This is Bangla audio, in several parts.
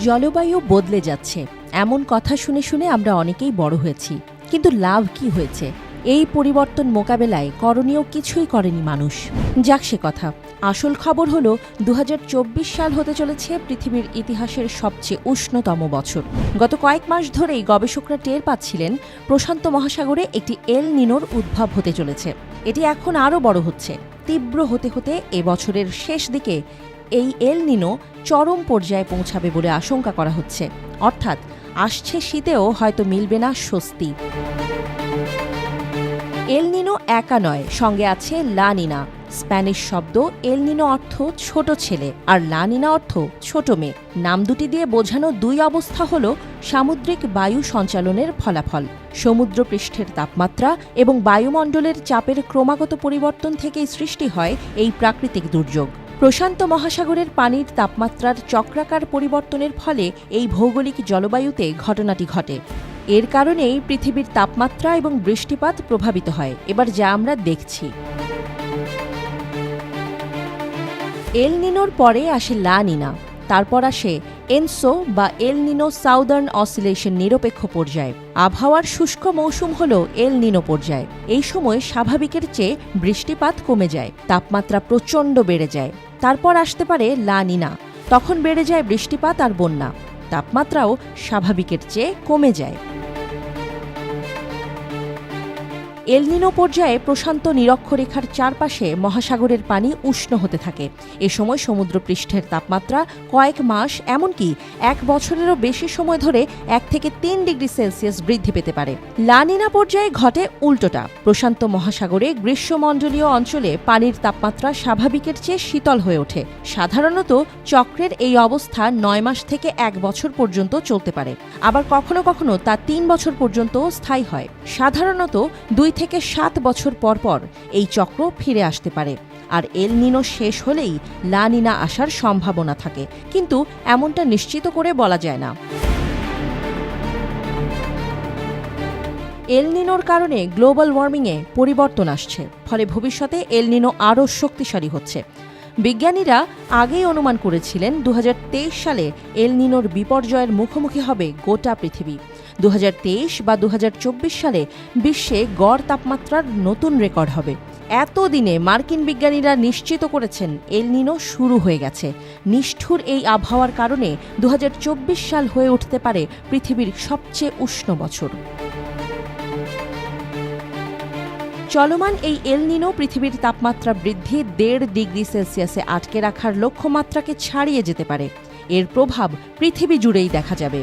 জলবায়ু বদলে যাচ্ছে এমন কথা শুনে শুনে আমরা অনেকেই বড় হয়েছি, কিন্তু লাভ কি হয়েছে? এই পরিবর্তন মোকাবেলায় করণীয় কিছুই করেনি মানুষ। যাক সে কথা, আসল খবর হলো 2024 সাল হতে চলেছে পৃথিবীর ইতিহাসের সবচেয়ে উষ্ণতম বছর। গত কয়েক মাস ধরেই গবেষকরা টের পাচ্ছিলেন প্রশান্ত মহাসাগরে একটি এল নিনোর উদ্ভব হতে চলেছে। এটি এখন আরও বড় হচ্ছে, তীব্র হতে হতে এ বছরের শেষ দিকে এই এল নিনো চরম পর্যায়ে পৌঁছাবে বলে আশঙ্কা করা হচ্ছে। অর্থাৎ আসছে শীতেও হয়তো মিলবে না স্বস্তি। এল নিনো একা নয়, সঙ্গে আছে লা নিনা। স্প্যানিশ শব্দ এল নিনো অর্থ ছোট ছেলে আর লা নিনা অর্থ ছোট মেয়ে। নাম দুটি দিয়ে বোঝানো দুই অবস্থা হল সামুদ্রিক বায়ু সঞ্চালনের ফলাফল। সমুদ্রপৃষ্ঠের তাপমাত্রা এবং বায়ুমণ্ডলের চাপের ক্রমাগত পরিবর্তন থেকেই সৃষ্টি হয় এই প্রাকৃতিক দুর্যোগ। প্রশান্ত মহাসাগরের পানির তাপমাত্রার চক্রাকার পরিবর্তনের ফলে এই ভৌগোলিক জলবায়ুতে ঘটনাটি ঘটে। এর কারণেই পৃথিবীর তাপমাত্রা এবং বৃষ্টিপাত প্রভাবিত হয়। এবার যা আমরা দেখছি, এল নিনোর পরে আসে লা নিনা, তারপর আসে এনসো বা এল নিনো সাউদার্ন অসিলেশন নিরপেক্ষ পর্যায়। আবহাওয়ার শুষ্ক মৌসুম হল এল নিনো পর্যায়। এই সময় স্বাভাবিকের চেয়ে বৃষ্টিপাত কমে যায়, তাপমাত্রা প্রচণ্ড বেড়ে যায়। তারপর আসতে পারে লা নিনা, তখন বেড়ে যায় বৃষ্টিপাত আর বন্যা, তাপমাত্রাও স্বাভাবিকের চেয়ে কমে যায়। এল নিনো পর্যায়ে প্রশান্ত নিরক্ষরেখার চারপাশে মহাসাগরের পানি উষ্ণ হতে থাকে। এ সময় সমুদ্রপৃষ্ঠের তাপমাত্রা কয়েক মাস, এমনকি এক বছরেরও বেশি সময় ধরে 1 থেকে 3 ডিগ্রি সেলসিয়াস বৃদ্ধি পেতে পারে। লা নিনা পর্যায়ে ঘটে উল্টোটা। প্রশান্ত মহাসাগরে গ্রীষ্মমণ্ডলীয় অঞ্চলে পানির তাপমাত্রা স্বাভাবিকের চেয়ে শীতল হয়ে ওঠে। সাধারণত চক্রের এই অবস্থা 9 মাস থেকে 1 বছর পর্যন্ত চলতে পারে, আবার কখনো কখনো তা 3 বছর পর্যন্ত স্থায়ী হয়। সাধারণত 2 থেকে 7 বছর পর পর এই চক্র ফিরে আসতে পারে। আর এল নিনো শেষ হলেই লা নিনা আসার সম্ভাবনা থাকে, কিন্তু এমনটা নিশ্চিত করে বলা যায় না। এল নিনোর কারণে গ্লোবাল ওয়ার্মিংয়ে পরিবর্তন আসছে, ফলে ভবিষ্যতে এল নিনো আরও শক্তিশালী হচ্ছে। বিজ্ঞানীরা আগেই অনুমান করেছিলেন 2023 সালে এল নিনোর বিপর্যয়ের মুখোমুখি হবে গোটা পৃথিবী। 2023 বা 2024 সালে বিশ্বে গড় তাপমাত্রার নতুন রেকর্ড হবে। এতদিনে মার্কিন বিজ্ঞানীরা নিশ্চিত করেছেন এল নিনো শুরু হয়ে গেছে। নিষ্ঠুর এই আবহাওয়ার কারণে 2024 সাল হয়ে উঠতে পারে পৃথিবীর সবচেয়ে উষ্ণ বছর। চলমান এই এল নিনো পৃথিবীর তাপমাত্রা বৃদ্ধি 1.5 ডিগ্রি সেলসিয়াসে আটকে রাখার লক্ষ্যমাত্রাকে ছাড়িয়ে যেতে পারে। এর প্রভাব পৃথিবী জুড়েই দেখা যাবে।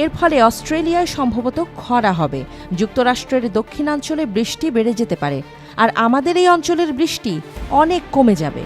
এর ফলে অস্ট্রেলিয়ায় সম্ভবত খরা হবে, যুক্তরাষ্ট্রের দক্ষিণাঞ্চলে বৃষ্টি বেড়ে যেতে পারে, আর আমাদের এই অঞ্চলের বৃষ্টি অনেক কমে যাবে।